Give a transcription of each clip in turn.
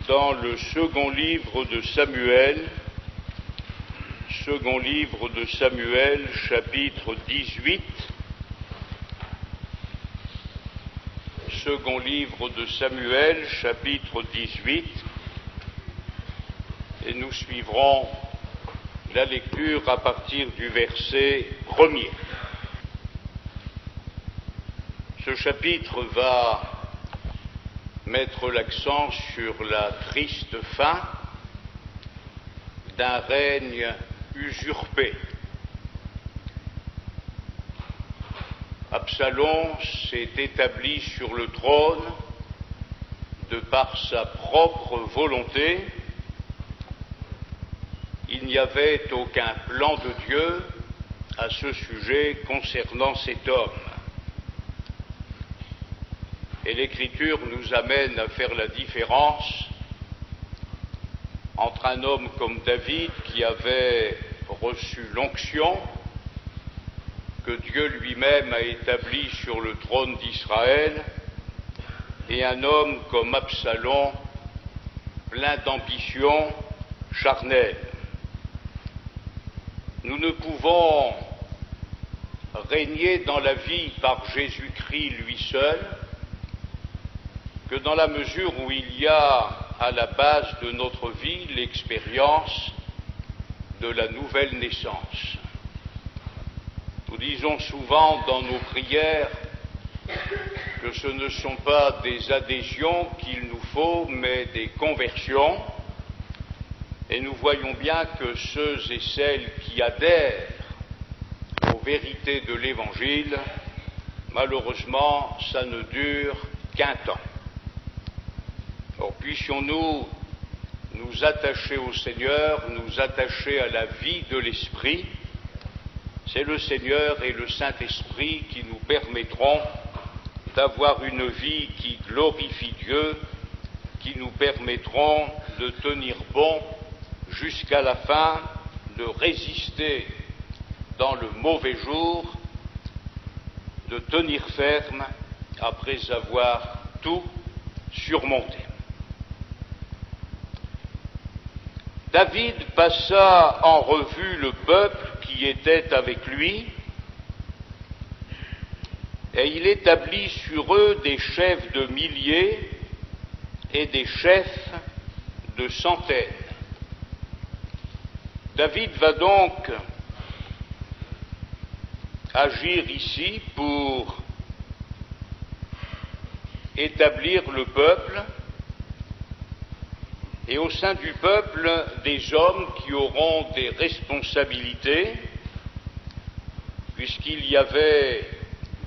dans le second livre de Samuel, chapitre 18. Second livre de Samuel, chapitre 18, et nous suivrons la lecture à partir du verset 1er. Ce chapitre va mettre l'accent sur la triste fin d'un règne usurpé. Absalom s'est établi sur le trône de par sa propre volonté. Il n'y avait aucun plan de Dieu à ce sujet concernant cet homme. Et l'Écriture nous amène à faire la différence entre un homme comme David qui avait reçu l'onction que Dieu lui-même a établi sur le trône d'Israël, et un homme comme Absalom, plein d'ambition charnelle. Nous ne pouvons régner dans la vie par Jésus-Christ lui seul que dans la mesure où il y a à la base de notre vie l'expérience de la nouvelle naissance. Nous disons souvent dans nos prières que ce ne sont pas des adhésions qu'il nous faut, mais des conversions. Et nous voyons bien que ceux et celles qui adhèrent aux vérités de l'Évangile, malheureusement, ça ne dure qu'un temps. Or, puissions-nous nous attacher au Seigneur, nous attacher à la vie de l'Esprit. C'est le Seigneur et le Saint-Esprit qui nous permettront d'avoir une vie qui glorifie Dieu, qui nous permettront de tenir bon jusqu'à la fin, de résister dans le mauvais jour, de tenir ferme après avoir tout surmonté. David passa en revue le peuple qui était avec lui, et il établit sur eux des chefs de milliers et des chefs de centaines. David va donc agir ici pour établir le peuple, et au sein du peuple, des hommes qui auront des responsabilités, puisqu'il y avait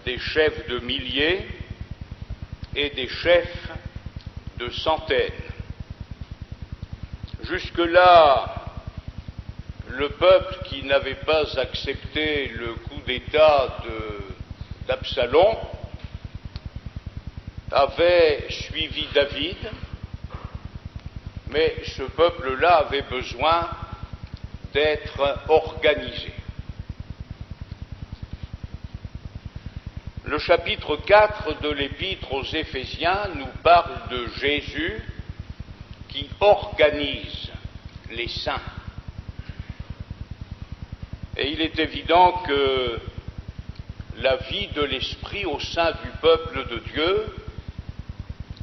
des chefs de milliers et des chefs de centaines. Jusque-là, le peuple qui n'avait pas accepté le coup d'État d'Absalom avait suivi David, mais ce peuple-là avait besoin d'être organisé. Le chapitre 4 de l'Épître aux Éphésiens nous parle de Jésus qui organise les saints. Et il est évident que la vie de l'Esprit au sein du peuple de Dieu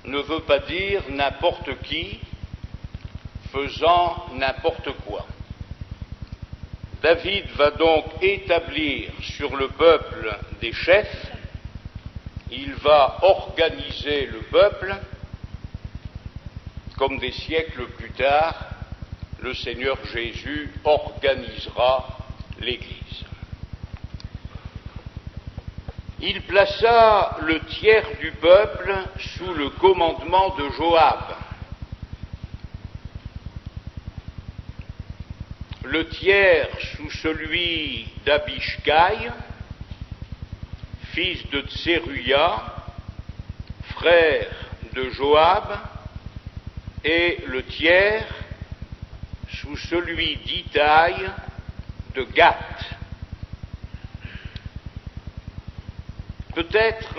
ne veut pas dire n'importe qui faisant n'importe quoi. David va donc établir sur le peuple des chefs, il va organiser le peuple, comme des siècles plus tard, le Seigneur Jésus organisera l'Église. Il plaça le tiers du peuple sous le commandement de Joab, le tiers sous celui d'Abishai, fils de Tseruya, frère de Joab, et le tiers sous celui d'Itaï de Gath. Peut-être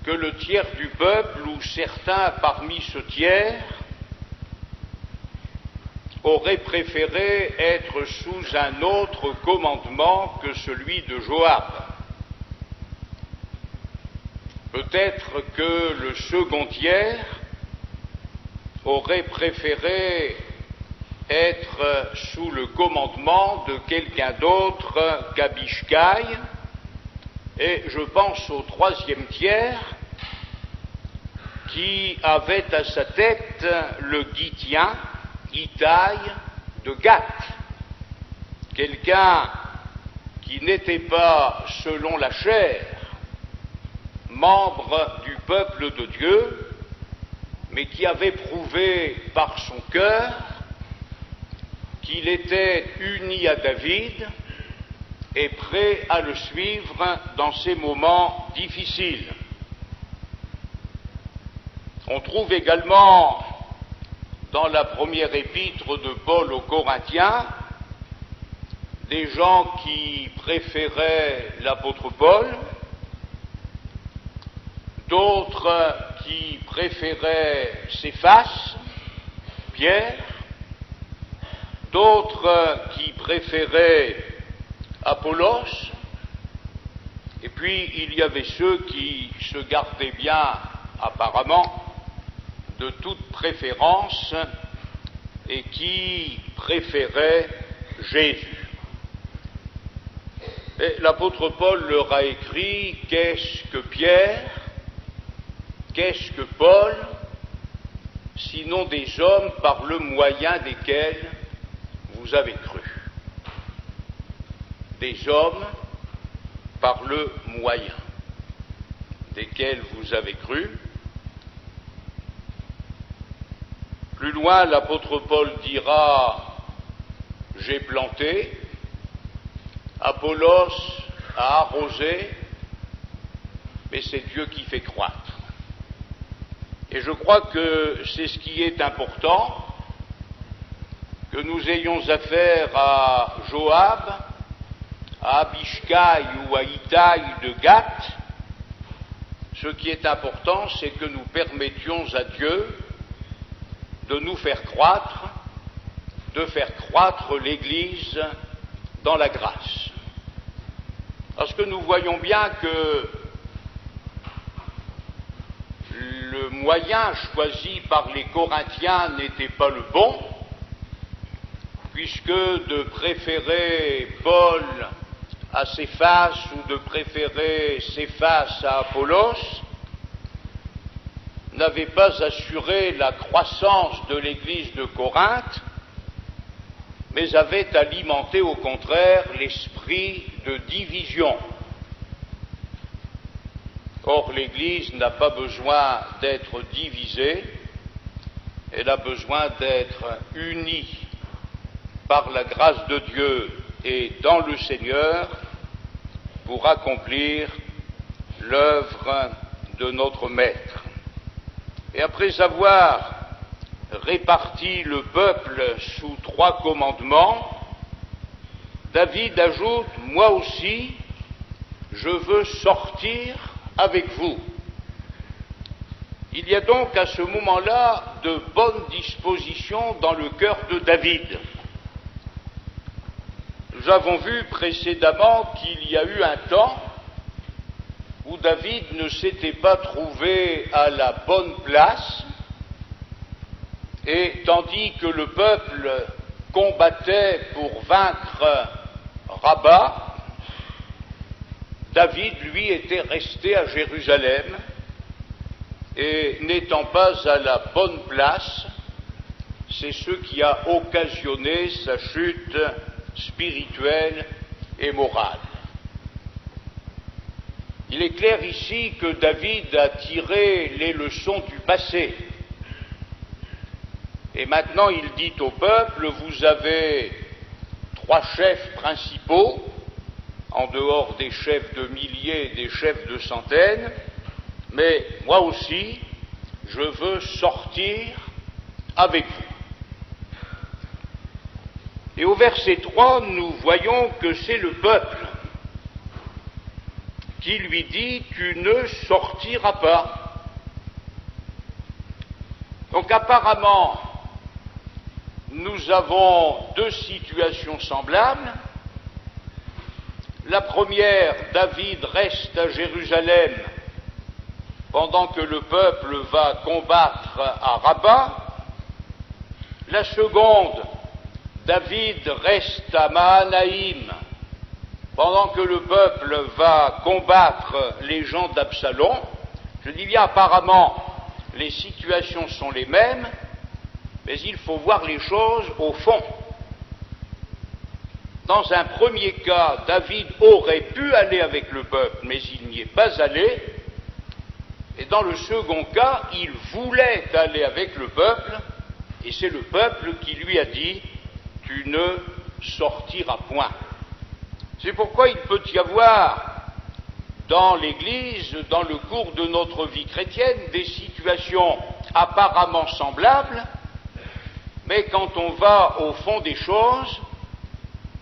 que le tiers du peuple, ou certains parmi ce tiers, auraient préféré être sous un autre commandement que celui de Joab. Peut-être que le second tiers aurait préféré être sous le commandement de quelqu'un d'autre qu'Abishai, et je pense au troisième tiers qui avait à sa tête le Gittien, Itai de Gath, quelqu'un qui n'était pas, selon la chair, membre du peuple de Dieu, mais qui avait prouvé par son cœur qu'il était uni à David et prêt à le suivre dans ces moments difficiles. On trouve également dans la première épître de Paul aux Corinthiens des gens qui préféraient l'apôtre Paul, d'autres qui préféraient Céphas, Pierre, d'autres qui préféraient Apollos, et puis il y avait ceux qui se gardaient bien, apparemment, de toute préférence et qui préféraient Jésus. Et l'apôtre Paul leur a écrit: qu'est-ce que Pierre, qu'est-ce que Paul, sinon des hommes par le moyen desquels vous avez cru. Des hommes par le moyen desquels vous avez cru. Plus loin, l'apôtre Paul dira: j'ai planté, Apollos a arrosé, mais c'est Dieu qui fait croître. Et je crois que c'est ce qui est important, que nous ayons affaire à Joab, à Abishai ou à Itai de Gath. Ce qui est important, c'est que nous permettions à Dieu de nous faire croître, de faire croître l'Église dans la grâce. Parce que nous voyons bien que le moyen choisi par les Corinthiens n'était pas le bon, puisque de préférer Paul à Céphas ou de préférer Céphas à Apollos n'avait pas assuré la croissance de l'Église de Corinthe, mais avait alimenté au contraire l'esprit de division. Or, l'Église n'a pas besoin d'être divisée, elle a besoin d'être unie par la grâce de Dieu et dans le Seigneur pour accomplir l'œuvre de notre Maître. Et après avoir réparti le peuple sous 3 commandements, David ajoute: moi aussi, je veux sortir avec vous. Il y a donc à ce moment-là de bonnes dispositions dans le cœur de David. Nous avons vu précédemment qu'il y a eu un temps où David ne s'était pas trouvé à la bonne place, et tandis que le peuple combattait pour vaincre Rabat, David, lui, était resté à Jérusalem, et n'étant pas à la bonne place, c'est ce qui a occasionné sa chute spirituelle et morale. Il est clair ici que David a tiré les leçons du passé. Et maintenant il dit au peuple: vous avez 3 chefs principaux, en dehors des chefs de milliers et des chefs de centaines, mais moi aussi, je veux sortir avec vous. Et au verset 3, nous voyons que c'est le peuple qui lui dit « Tu ne sortiras pas ». Donc apparemment, nous avons deux situations semblables. La première, David reste à Jérusalem pendant que le peuple va combattre à Rabat. La seconde, David reste à Mahanaïm pendant que le peuple va combattre les gens d'Absalom. Je dis bien apparemment, les situations sont les mêmes, mais il faut voir les choses au fond. Dans un premier cas, David aurait pu aller avec le peuple, mais il n'y est pas allé. Et dans le second cas, il voulait aller avec le peuple, et c'est le peuple qui lui a dit « Tu ne sortiras point ». C'est pourquoi il peut y avoir dans l'Église, dans le cours de notre vie chrétienne, des situations apparemment semblables, mais quand on va au fond des choses,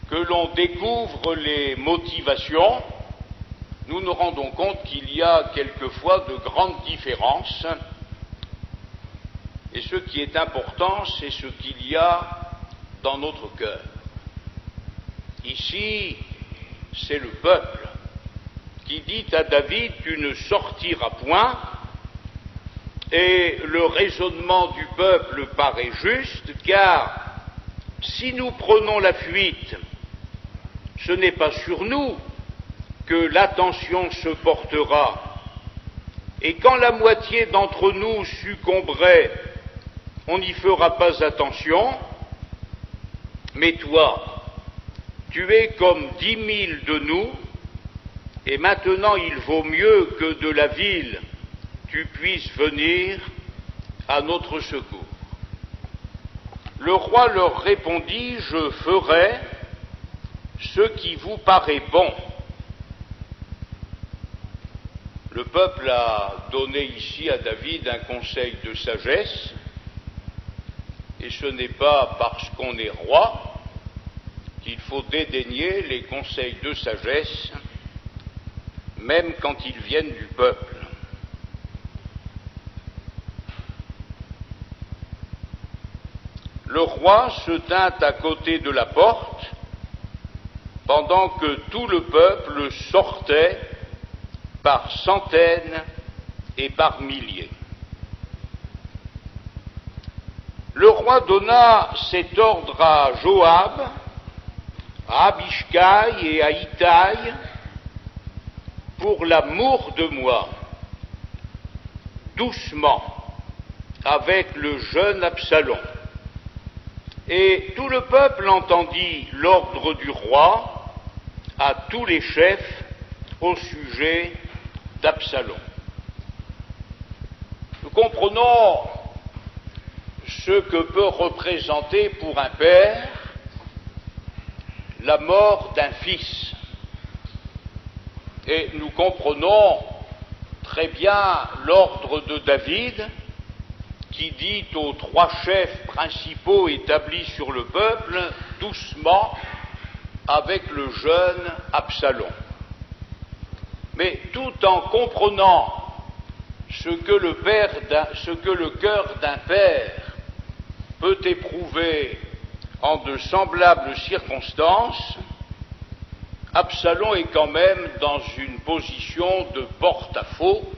que l'on découvre les motivations, nous nous rendons compte qu'il y a quelquefois de grandes différences. Et ce qui est important, c'est ce qu'il y a dans notre cœur. Ici, c'est le peuple qui dit à David « Tu ne sortiras point », et le raisonnement du peuple paraît juste, car si nous prenons la fuite, ce n'est pas sur nous que l'attention se portera. Et quand la moitié d'entre nous succomberait, on n'y fera pas attention. Mais toi, tu es comme 10 000 de nous, et maintenant il vaut mieux que de la ville tu puisses venir à notre secours. Le roi leur répondit, je ferai ce qui vous paraît bon. Le peuple a donné ici à David un conseil de sagesse, et ce n'est pas parce qu'on est roi qu'il faut dédaigner les conseils de sagesse, même quand ils viennent du peuple. Le roi se tint à côté de la porte, pendant que tout le peuple sortait par centaines et par milliers. Le roi donna cet ordre à Joab, à Abishai et à Itaï, pour l'amour de moi, doucement, avec le jeune Absalom. Et tout le peuple entendit l'ordre du roi à tous les chefs au sujet d'Absalom. Nous comprenons ce que peut représenter pour un père la mort d'un fils. Et nous comprenons très bien l'ordre de David qui dit aux 3 chefs principaux établis sur le peuple, doucement, avec le jeune Absalom. Mais tout en comprenant ce que le cœur d'un père peut éprouver en de semblables circonstances, Absalom est quand même dans une position de porte-à-faux,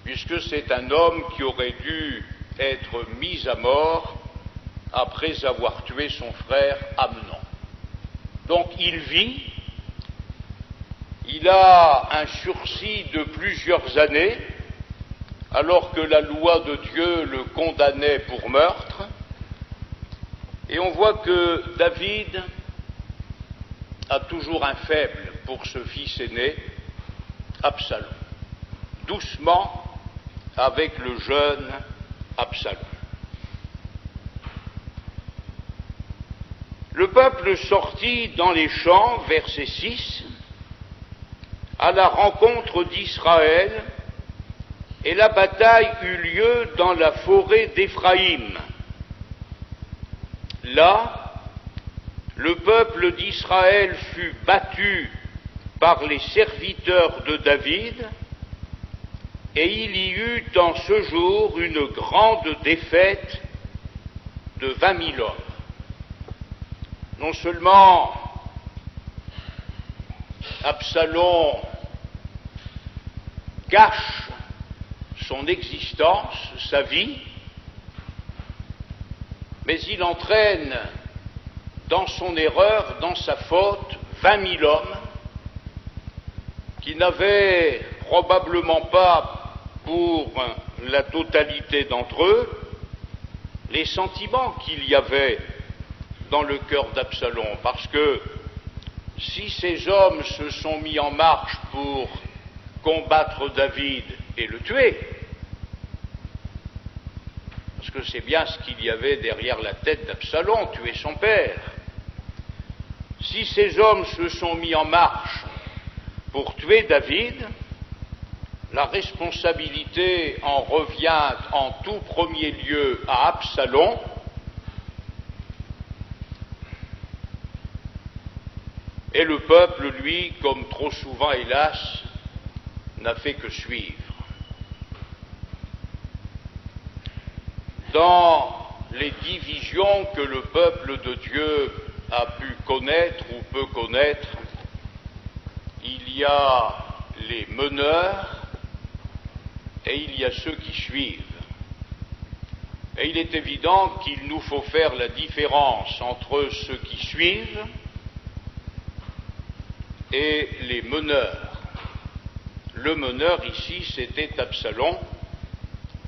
puisque c'est un homme qui aurait dû être mis à mort après avoir tué son frère Amnon. Donc il vit, il a un sursis de plusieurs années, alors que la loi de Dieu le condamnait pour meurtre, et on voit que David a toujours un faible pour ce fils aîné, Absalom. Doucement, avec le jeune Absalom. Le peuple sortit dans les champs, verset 6, à la rencontre d'Israël, et la bataille eut lieu dans la forêt d'Éphraïm. Là, le peuple d'Israël fut battu par les serviteurs de David, et il y eut en ce jour une grande défaite de 20 000 hommes. Non seulement Absalom gâche son existence, sa vie, mais il entraîne dans son erreur, dans sa faute, 20 000 hommes qui n'avaient probablement pas, pour la totalité d'entre eux, les sentiments qu'il y avait dans le cœur d'Absalom, parce que si ces hommes se sont mis en marche pour combattre David et le tuer, parce que c'est bien ce qu'il y avait derrière la tête d'Absalom, tuer son père, si ces hommes se sont mis en marche pour tuer David, la responsabilité en revient en tout premier lieu à Absalom, et le peuple, lui, comme trop souvent, hélas, n'a fait que suivre. Dans les divisions que le peuple de Dieu a pu connaître ou peut connaître, il y a les meneurs et il y a ceux qui suivent. Et il est évident qu'il nous faut faire la différence entre ceux qui suivent et les meneurs. Le meneur ici, c'était Absalom,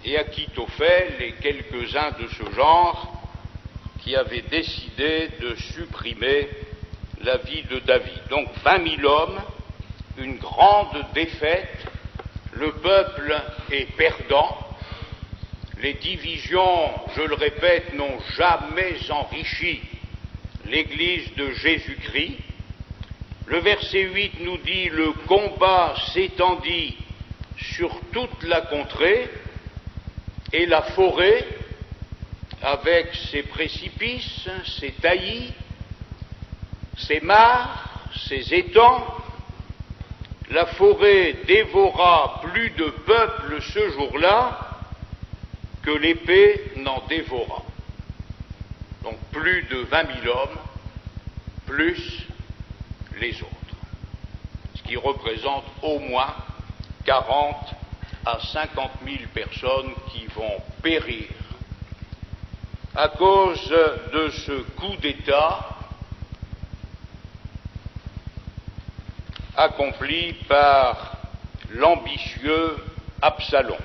et Achitophel et quelques-uns de ce genre qui avaient décidé de supprimer la vie de David. Donc 20 000 hommes, une grande défaite, le peuple est perdant, les divisions, je le répète, n'ont jamais enrichi l'Église de Jésus-Christ. Le verset 8 nous dit « Le combat s'étendit sur toute la contrée et la forêt, avec ses précipices, ses taillis, ses mares, ses étangs, la forêt dévora plus de peuple ce jour-là que l'épée n'en dévora. » Donc plus de 20 000 hommes, plus les autres, ce qui représente au moins 40 à 50 000 personnes qui vont périr à cause de ce coup d'État accompli par l'ambitieux Absalom.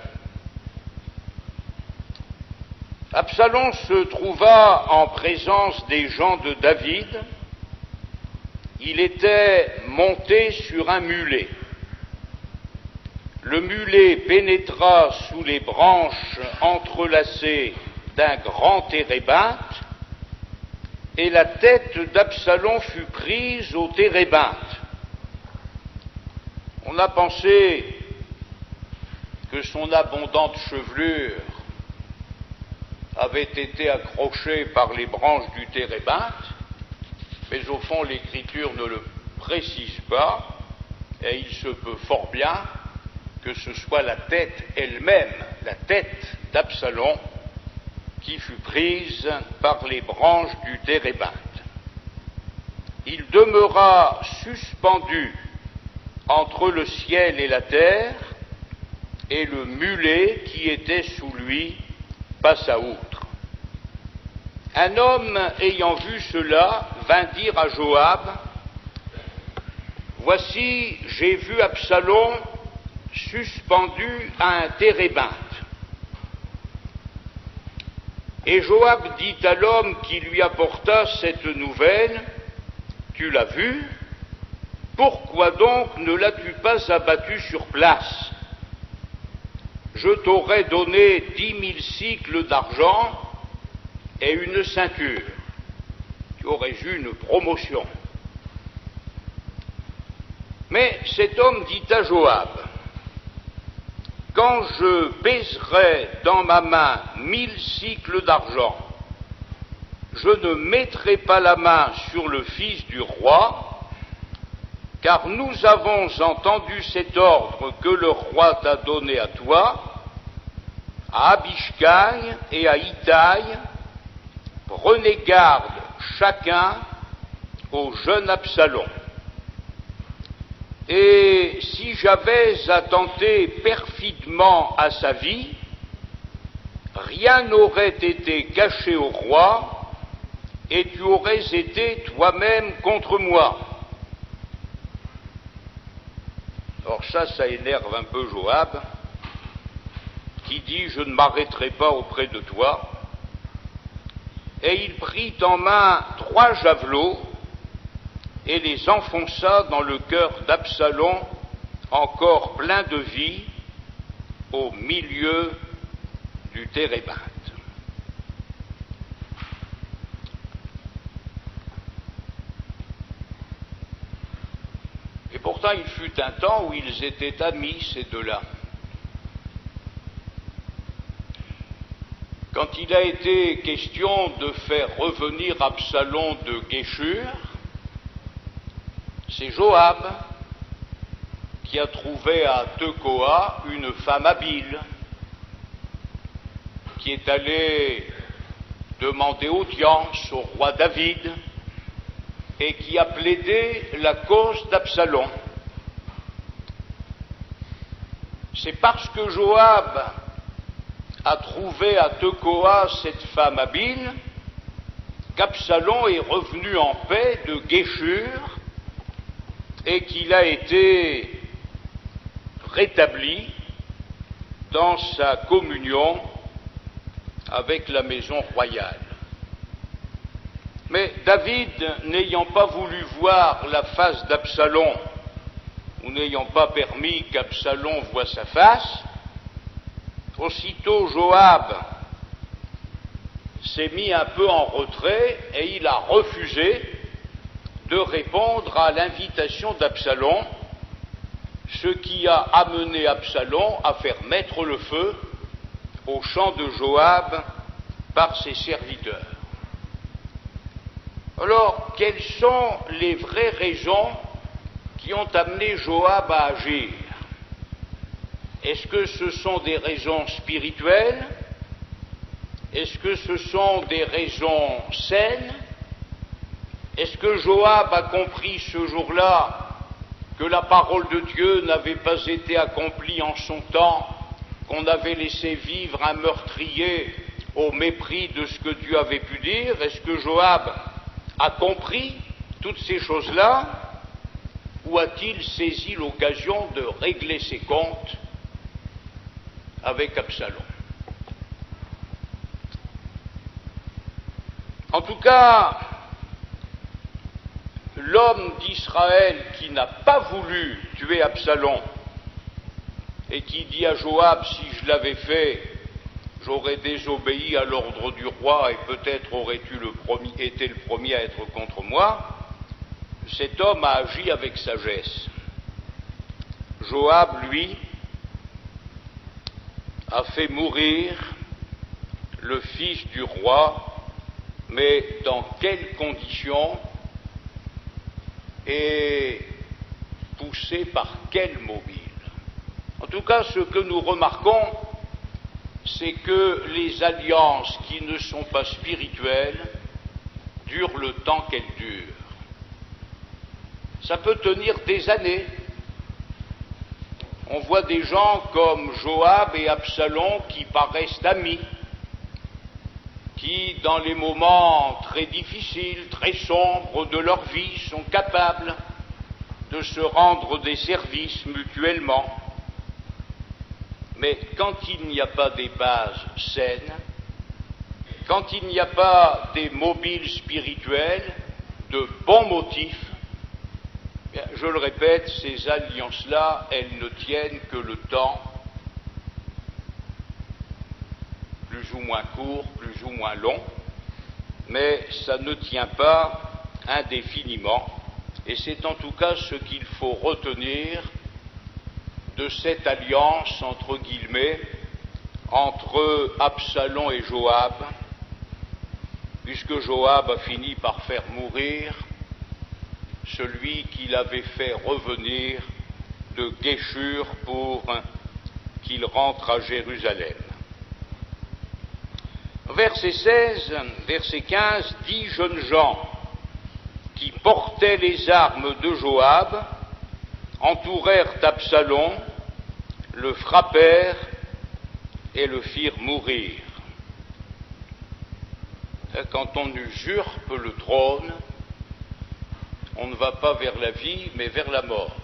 Absalom se trouva en présence des gens de David. Il était monté sur un mulet. Le mulet pénétra sous les branches entrelacées d'un grand térébinthe, et la tête d'Absalom fut prise au térébinthe. On a pensé que son abondante chevelure avait été accrochée par les branches du térébinthe, mais au fond l'Écriture ne le précise pas, et il se peut fort bien que ce soit la tête elle-même, la tête d'Absalom, qui fut prise par les branches du térébinthe. Il demeura suspendu entre le ciel et la terre, et le mulet qui était sous lui passa outre. Un homme ayant vu cela vint dire à Joab, « Voici, j'ai vu Absalom suspendu à un térébinthe. » Et Joab dit à l'homme qui lui apporta cette nouvelle, « Tu l'as vu? Pourquoi donc ne l'as-tu pas abattu sur place? Je t'aurais donné 10 000 cycles d'argent et une ceinture. Tu aurais eu une promotion. » Mais cet homme dit à Joab, « Quand je pèserai dans ma main 1000 cycles d'argent, je ne mettrai pas la main sur le fils du roi, car nous avons entendu cet ordre que le roi t'a donné à toi, à Abishai et à Itaï, prenez garde chacun au jeune Absalom. Et si j'avais attenté perfidement à sa vie, rien n'aurait été caché au roi, et tu aurais été toi-même contre moi. Or ça énerve un peu Joab, qui dit « Je ne m'arrêterai pas auprès de toi ». Et il prit en main 3 javelots et les enfonça dans le cœur d'Absalom, encore plein de vie, au milieu du térébinthe. Et pourtant, il fut un temps où ils étaient amis, ces deux-là. Quand il a été question de faire revenir Absalom de Guéshur, c'est Joab qui a trouvé à Tekoa une femme habile, qui est allée demander audience au roi David et qui a plaidé la cause d'Absalom. C'est parce que Joab a trouvé à Tekoa cette femme habile qu'Absalom est revenu en paix de Guéshur et qu'il a été rétabli dans sa communion avec la maison royale. Mais David, n'ayant pas voulu voir la face d'Absalom, ou n'ayant pas permis qu'Absalom voie sa face, aussitôt Joab s'est mis un peu en retrait et il a refusé de répondre à l'invitation d'Absalom, ce qui a amené Absalom à faire mettre le feu au champ de Joab par ses serviteurs. Alors, quelles sont les vraies raisons qui ont amené Joab à agir? Est-ce que ce sont des raisons spirituelles? Est-ce que ce sont des raisons saines? Est-ce que Joab a compris ce jour-là que la parole de Dieu n'avait pas été accomplie en son temps, qu'on avait laissé vivre un meurtrier au mépris de ce que Dieu avait pu dire? Est-ce que Joab a compris toutes ces choses-là, ou a-t-il saisi l'occasion de régler ses comptes avec Absalom? En tout cas, l'homme d'Israël qui n'a pas voulu tuer Absalom et qui dit à Joab, si je l'avais fait, j'aurais désobéi à l'ordre du roi et peut-être aurais-tu été le premier à être contre moi, cet homme a agi avec sagesse. Joab, lui, a fait mourir le fils du roi, mais dans quelles conditions et poussé par quel mobile? En tout cas, ce que nous remarquons, c'est que les alliances qui ne sont pas spirituelles durent le temps qu'elles durent. Ça peut tenir des années. On voit des gens comme Joab et Absalom qui paraissent amis, qui, dans les moments très difficiles, très sombres de leur vie, sont capables de se rendre des services mutuellement. Mais quand il n'y a pas des bases saines, quand il n'y a pas des mobiles spirituels, de bons motifs, bien, je le répète, ces alliances-là, elles ne tiennent que le temps, plus ou moins court, plus ou moins long, mais ça ne tient pas indéfiniment, et c'est en tout cas ce qu'il faut retenir de cette alliance, entre guillemets, entre Absalom et Joab, puisque Joab a fini par faire mourir celui qu'il avait fait revenir de Guéchur pour qu'il rentre à Jérusalem. Verset 16, verset 15, 10 jeunes gens qui portaient les armes de Joab entourèrent Absalom, le frappèrent et le firent mourir. Quand on usurpe le trône, on ne va pas vers la vie, mais vers la mort.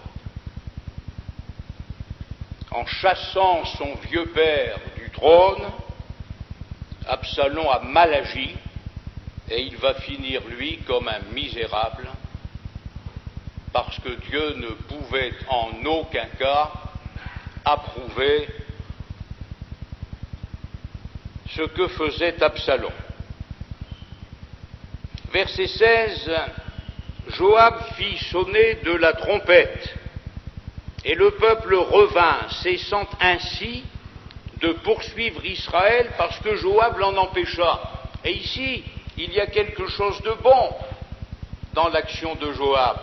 En chassant son vieux père du trône, Absalom a mal agi et il va finir, lui, comme un misérable, parce que Dieu ne pouvait en aucun cas approuver ce que faisait Absalom. Verset 16, Joab fit sonner de la trompette, et le peuple revint, cessant ainsi de poursuivre Israël parce que Joab l'en empêcha. Et ici, il y a quelque chose de bon dans l'action de Joab.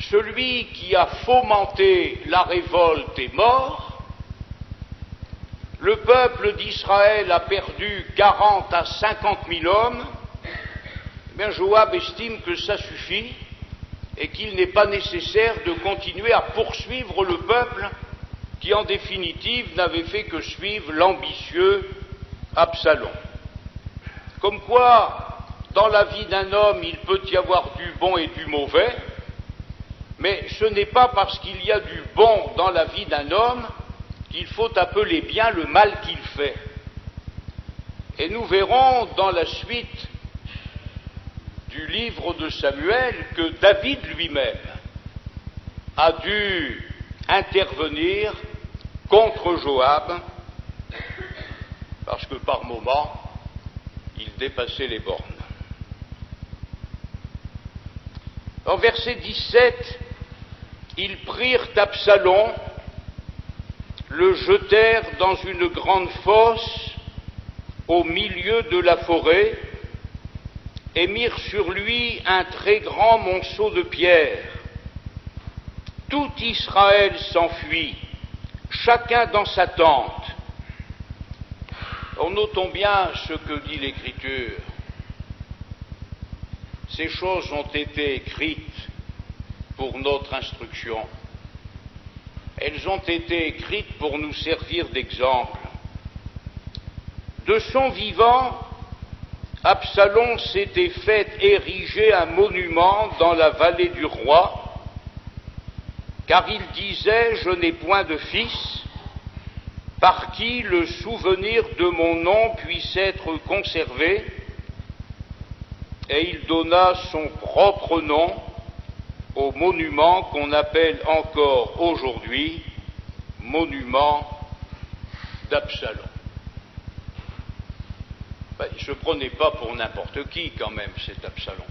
Celui qui a fomenté la révolte est mort. Le peuple d'Israël a perdu 40 à 50 000 hommes. Eh bien, Joab estime que ça suffit et qu'il n'est pas nécessaire de continuer à poursuivre le peuple qui, en définitive, n'avait fait que suivre l'ambitieux Absalom. Comme quoi, dans la vie d'un homme, il peut y avoir du bon et du mauvais, mais ce n'est pas parce qu'il y a du bon dans la vie d'un homme qu'il faut appeler bien le mal qu'il fait. Et nous verrons dans la suite du livre de Samuel que David lui-même a dû intervenir contre Joab parce que par moments il dépassait les bornes. En verset 17, ils prirent Absalom, le jetèrent dans une grande fosse au milieu de la forêt et mirent sur lui un très grand monceau de pierres. Tout Israël s'enfuit, chacun dans sa tente. Alors, notons bien ce que dit l'Écriture. Ces choses ont été écrites pour notre instruction. Elles ont été écrites pour nous servir d'exemple. De son vivant, Absalom s'était fait ériger un monument dans la vallée du roi, car il disait « Je n'ai point de fils, par qui le souvenir de mon nom puisse être conservé », et il donna son propre nom au monument qu'on appelle encore aujourd'hui monument d'Absalom. Il ne se prenait pas pour n'importe qui quand même, cet Absalom.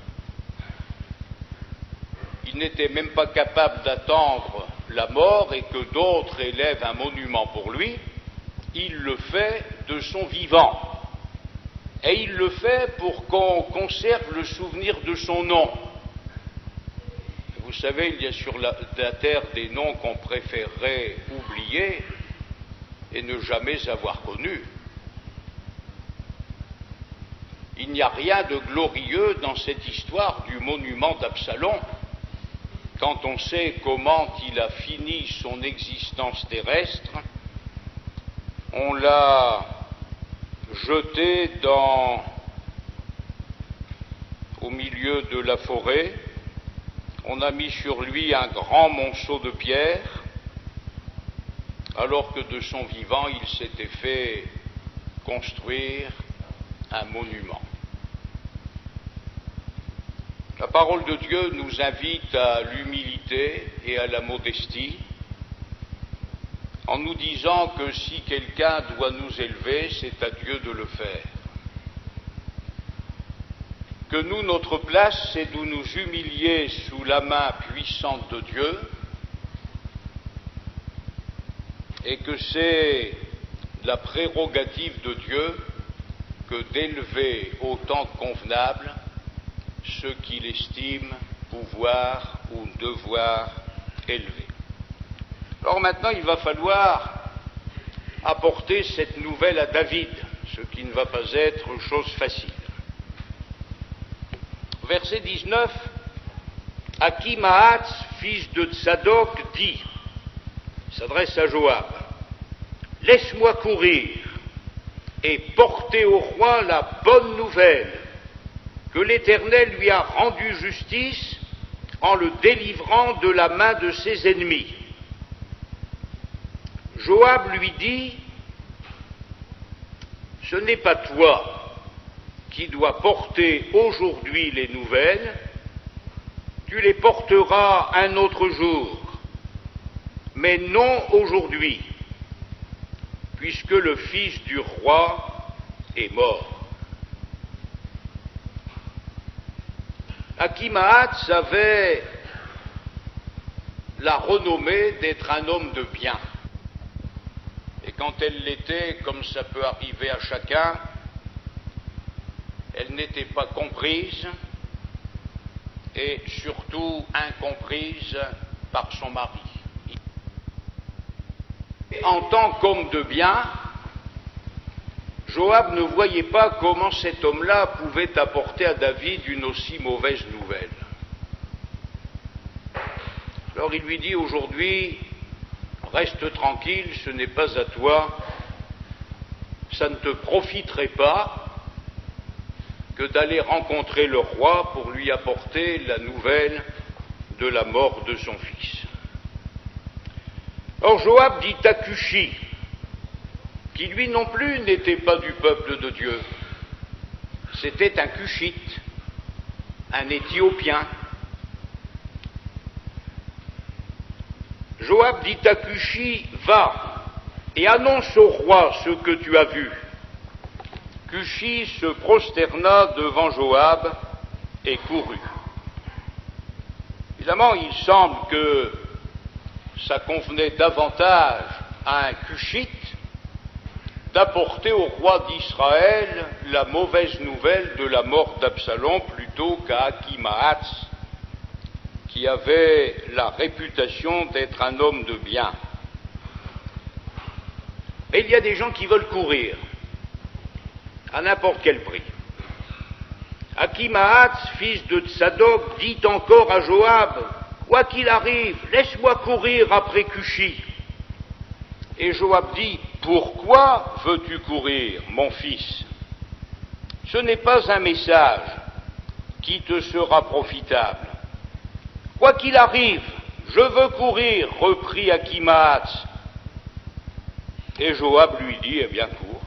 Il n'était même pas capable d'attendre la mort et que d'autres élèvent un monument pour lui. Il le fait de son vivant. Et il le fait pour qu'on conserve le souvenir de son nom. Vous savez, il y a sur la terre des noms qu'on préférerait oublier et ne jamais avoir connus. Il n'y a rien de glorieux dans cette histoire du monument d'Absalom, quand on sait comment il a fini son existence terrestre. On l'a jeté au milieu de la forêt, on a mis sur lui un grand monceau de pierres, alors que de son vivant il s'était fait construire un monument. La parole de Dieu nous invite à l'humilité et à la modestie, en nous disant que si quelqu'un doit nous élever, c'est à Dieu de le faire. Que nous, notre place, c'est de nous humilier sous la main puissante de Dieu, et que c'est la prérogative de Dieu que d'élever au temps convenable ce qu'il estime pouvoir ou devoir élever. Alors maintenant, il va falloir apporter cette nouvelle à David, ce qui ne va pas être chose facile. Verset 19, Akhimaatz, fils de Tsadok, dit, s'adresse à Joab, « Laisse-moi courir et porter au roi la bonne nouvelle que l'Éternel lui a rendu justice en le délivrant de la main de ses ennemis. » Joab lui dit, « Ce n'est pas toi qui dois porter aujourd'hui les nouvelles, tu les porteras un autre jour, mais non aujourd'hui, puisque le fils du roi est mort. » Akhimaatz avait la renommée d'être un homme de bien. Et quand elle l'était, comme ça peut arriver à chacun, elle n'était pas comprise et surtout incomprise par son mari. En tant qu'homme de bien, Joab ne voyait pas comment cet homme-là pouvait apporter à David une aussi mauvaise nouvelle. Alors il lui dit aujourd'hui, reste tranquille, ce n'est pas à toi, ça ne te profiterait pas que d'aller rencontrer le roi pour lui apporter la nouvelle de la mort de son fils. Or Joab dit à Cushi, qui lui non plus n'était pas du peuple de Dieu, c'était un Cushite, un Éthiopien. Joab dit à Cushi, va et annonce au roi ce que tu as vu. Cushi se prosterna devant Joab et courut. Évidemment, il semble que ça convenait davantage à un Cushite d'apporter au roi d'Israël la mauvaise nouvelle de la mort d'Absalom plutôt qu'à Akhimaatz, qui avait la réputation d'être un homme de bien. Et il y a des gens qui veulent courir, à n'importe quel prix. Akhimaatz, fils de Tsadok, dit encore à Joab, « Quoi qu'il arrive, laisse-moi courir après Cushi. » Et Joab dit, « Pourquoi veux-tu courir, mon fils? Ce n'est pas un message qui te sera profitable. Quoi qu'il arrive, je veux courir, reprit Akhimaatz. » Et Joab lui dit, « Eh bien, cours. »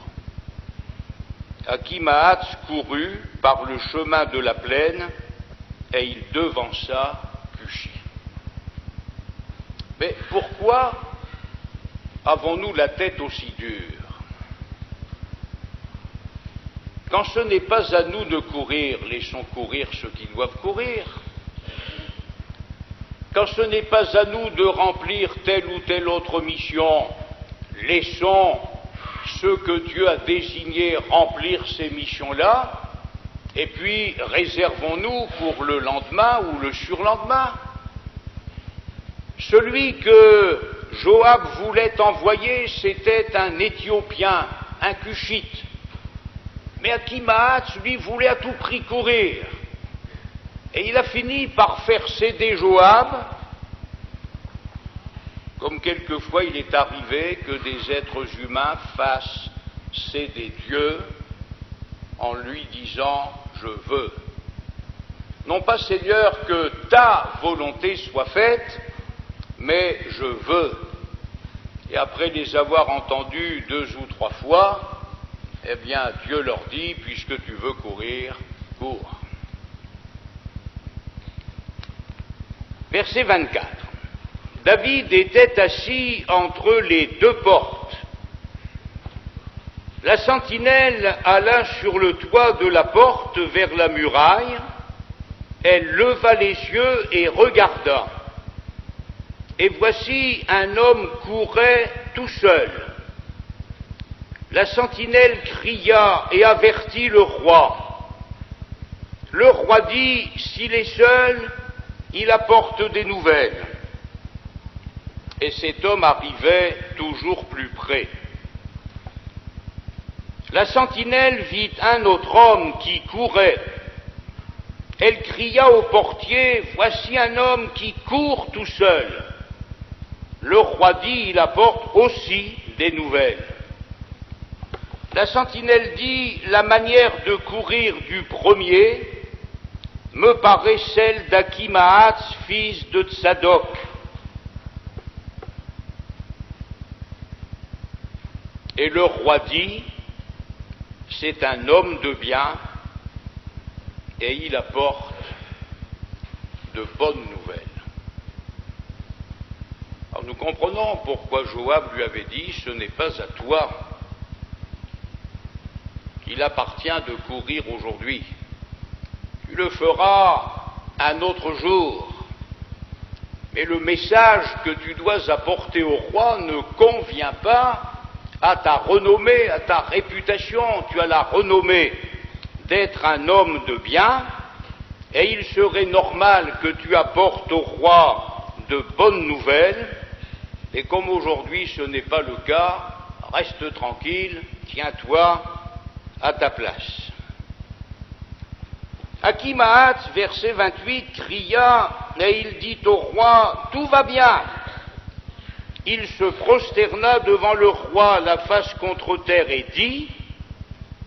Akhimaatz courut par le chemin de la plaine et il devança Cushi. Mais pourquoi avons-nous la tête aussi dure? Quand ce n'est pas à nous de courir, laissons courir ceux qui doivent courir. Quand ce n'est pas à nous de remplir telle ou telle autre mission, laissons ceux que Dieu a désignés remplir ces missions-là, et puis réservons-nous pour le lendemain ou le surlendemain. Celui que Joab voulait envoyer, c'était un Éthiopien, un Cushite. Mais Akhimaatz, lui, voulait à tout prix courir. Et il a fini par faire céder Joab, comme quelquefois il est arrivé que des êtres humains fassent céder Dieu en lui disant « je veux ». Non pas Seigneur que ta volonté soit faite, mais je veux. Et après les avoir entendus 2 ou 3 fois, eh bien Dieu leur dit, puisque tu veux courir, cours. Verset 24. David était assis entre les 2 portes. La sentinelle alla sur le toit de la porte vers la muraille. Elle leva les yeux et regarda. Et voici un homme courait tout seul. La sentinelle cria et avertit le roi. Le roi dit, s'il est seul, il apporte des nouvelles. Et cet homme arrivait toujours plus près. La sentinelle vit un autre homme qui courait. Elle cria au portier, voici un homme qui court tout seul. Le roi dit, il apporte aussi des nouvelles. La sentinelle dit, la manière de courir du premier me paraît celle d'Akhimaats, fils de Tsadok. Et le roi dit, c'est un homme de bien et il apporte de bonnes nouvelles. Alors nous comprenons pourquoi Joab lui avait dit, ce n'est pas à toi qu'il appartient de courir aujourd'hui. Tu le feras un autre jour. Mais le message que tu dois apporter au roi ne convient pas à ta renommée, à ta réputation. Tu as la renommée d'être un homme de bien, et il serait normal que tu apportes au roi de bonnes nouvelles, et comme aujourd'hui ce n'est pas le cas, reste tranquille, tiens-toi à ta place. Akhimaats, verset 28, cria, et il dit au roi, tout va bien. Il se prosterna devant le roi, la face contre terre, et dit,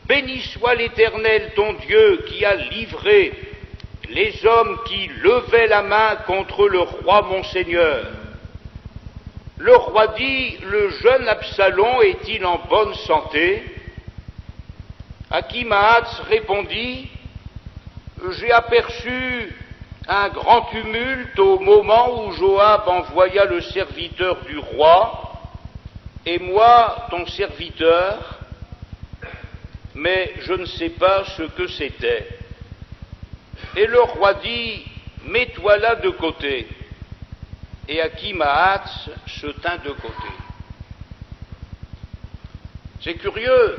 béni soit l'Éternel ton Dieu qui a livré les hommes qui levaient la main contre le roi mon Seigneur. Le roi dit, le jeune Absalom est-il en bonne santé? Akhimaats répondit, j'ai aperçu un grand tumulte au moment où Joab envoya le serviteur du roi, et moi, ton serviteur, mais je ne sais pas ce que c'était. Et le roi dit, mets-toi là de côté. Et Akhimaats se tint de côté. C'est curieux,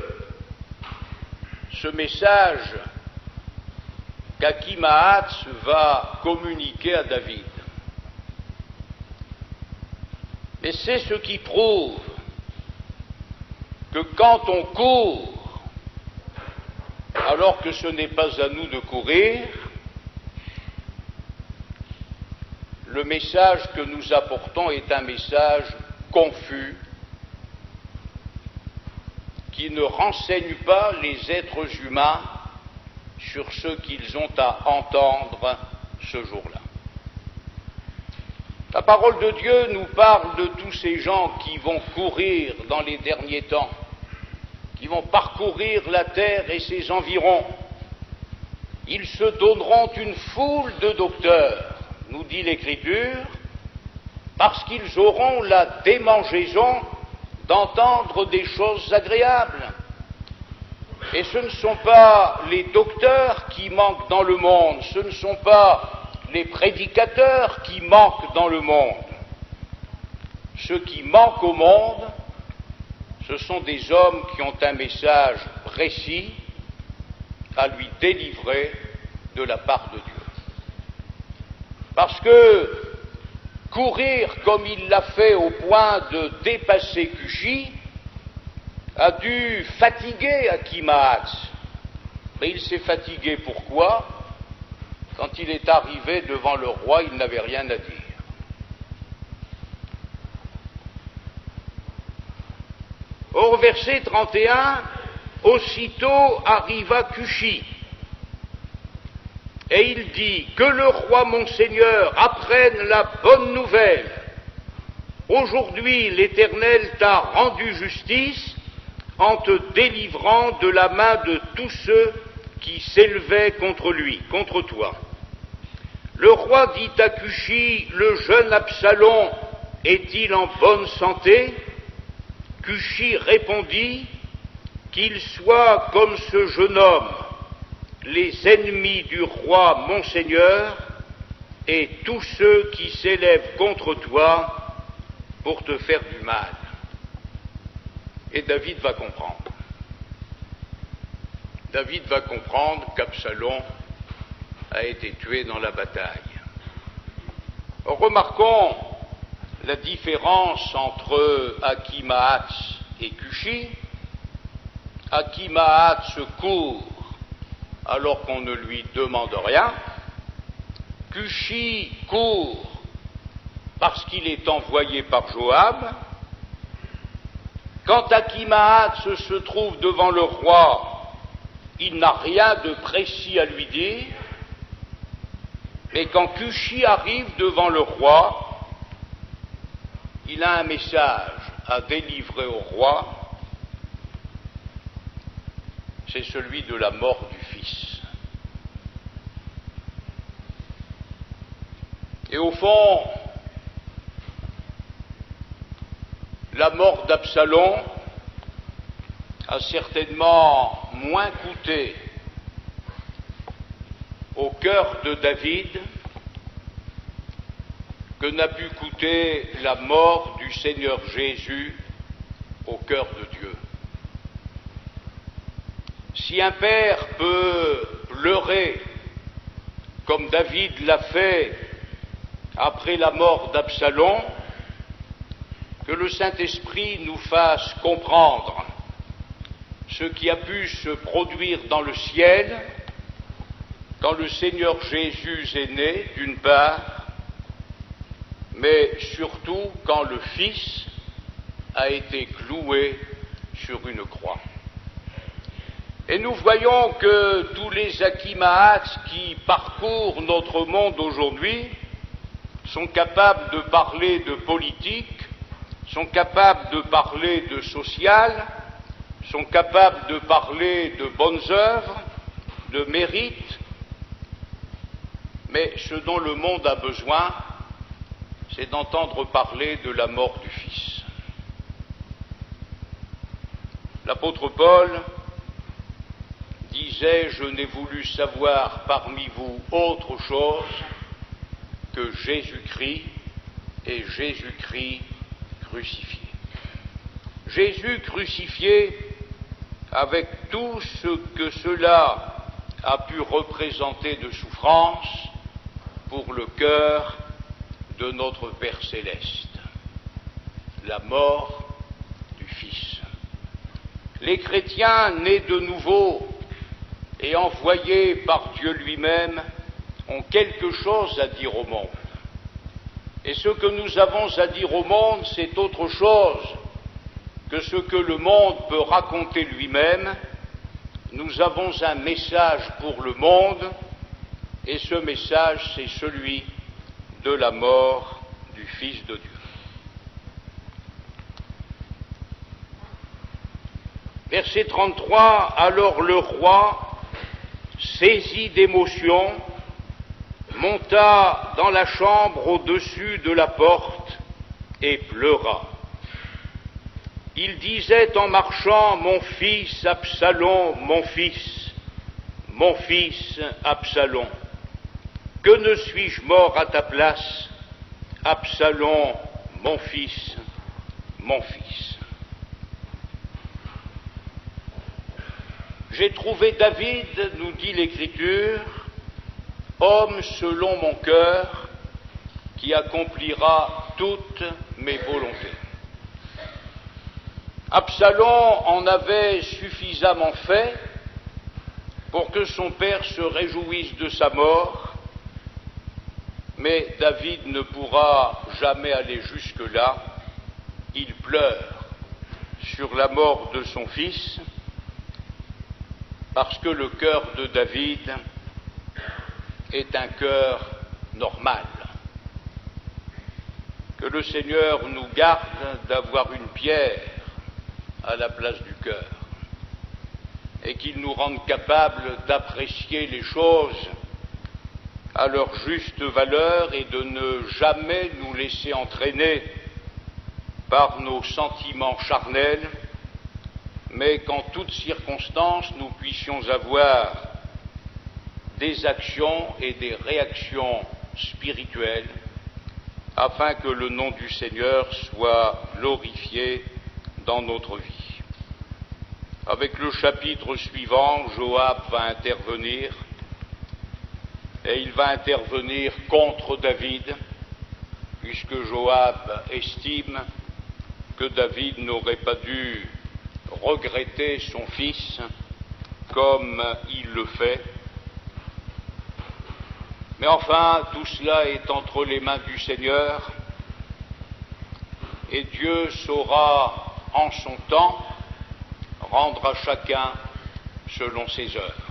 ce message qu'Akhimaats va communiquer à David. Et c'est ce qui prouve que quand on court, alors que ce n'est pas à nous de courir, le message que nous apportons est un message confus, qui ne renseigne pas les êtres humains sur ce qu'ils ont à entendre ce jour-là. La parole de Dieu nous parle de tous ces gens qui vont courir dans les derniers temps, qui vont parcourir la terre et ses environs. Ils se donneront une foule de docteurs, nous dit l'Écriture, parce qu'ils auront la démangeaison d'entendre des choses agréables. Et ce ne sont pas les docteurs qui manquent dans le monde, ce ne sont pas les prédicateurs qui manquent dans le monde. Ce qui manque au monde, ce sont des hommes qui ont un message précis à lui délivrer de la part de Dieu. Parce que courir comme il l'a fait au point de dépasser Cushi a dû fatiguer Akhimaats. Mais il s'est fatigué pourquoi? Quand il est arrivé devant le roi, il n'avait rien à dire. Au verset 31, aussitôt arriva Cushi, et il dit, que le roi mon Seigneur apprenne la bonne nouvelle. Aujourd'hui l'Éternel t'a rendu justice en te délivrant de la main de tous ceux qui s'élevaient contre lui, contre toi. Le roi dit à Cushi, le jeune Absalom est-il en bonne santé? Cushi répondit, qu'il soit comme ce jeune homme, les ennemis du roi mon Seigneur, et tous ceux qui s'élèvent contre toi pour te faire du mal. Et David va comprendre. David va comprendre qu'Absalom a été tué dans la bataille. Remarquons la différence entre Achimaatz et Cushi. Achimaatz court alors qu'on ne lui demande rien. Cushi court parce qu'il est envoyé par Joab. Quand Achimaatz se trouve devant le roi, il n'a rien de précis à lui dire, mais quand Cushi arrive devant le roi, il a un message à délivrer au roi, c'est celui de la mort du fils. Et au fond, la mort d'Absalom a certainement moins coûté au cœur de David que n'a pu coûter la mort du Seigneur Jésus au cœur de Dieu. Si un père peut pleurer, comme David l'a fait après la mort d'Absalom, que le Saint-Esprit nous fasse comprendre ce qui a pu se produire dans le ciel quand le Seigneur Jésus est né, d'une part, mais surtout quand le Fils a été cloué sur une croix. Et nous voyons que tous les Achimaatz qui parcourent notre monde aujourd'hui sont capables de parler de politique, sont capables de parler de social, sont capables de parler de bonnes œuvres, de mérite, mais ce dont le monde a besoin, c'est d'entendre parler de la mort du Fils. L'apôtre Paul disait « Je n'ai voulu savoir parmi vous autre chose que Jésus-Christ et Jésus-Christ crucifié. » Jésus crucifié avec tout ce que cela a pu représenter de souffrance pour le cœur de notre Père céleste, la mort du Fils. Les chrétiens nés de nouveau et envoyés par Dieu lui-même ont quelque chose à dire au monde. Et ce que nous avons à dire au monde, c'est autre chose que ce que le monde peut raconter lui-même. Nous avons un message pour le monde, et ce message, c'est celui de la mort du Fils de Dieu. Verset 33, alors le roi, saisi d'émotion, monta dans la chambre au-dessus de la porte et pleura. Il disait en marchant, mon fils Absalom, mon fils Absalom, que ne suis-je mort à ta place, Absalom, mon fils, mon fils. J'ai trouvé David, nous dit l'Écriture, homme selon mon cœur, qui accomplira toutes mes volontés. Absalom en avait suffisamment fait pour que son père se réjouisse de sa mort, mais David ne pourra jamais aller jusque-là. Il pleure sur la mort de son fils, parce que le cœur de David est un cœur normal. Que le Seigneur nous garde d'avoir une pierre à la place du cœur, et qu'il nous rende capables d'apprécier les choses à leur juste valeur et de ne jamais nous laisser entraîner par nos sentiments charnels, mais qu'en toutes circonstances nous puissions avoir des actions et des réactions spirituelles afin que le nom du Seigneur soit glorifié dans notre vie. Avec le chapitre suivant, Joab va intervenir et il va intervenir contre David, puisque Joab estime que David n'aurait pas dû regretter son fils comme il le fait. Mais enfin, tout cela est entre les mains du Seigneur, et Dieu saura, en son temps, rendre à chacun selon ses œuvres.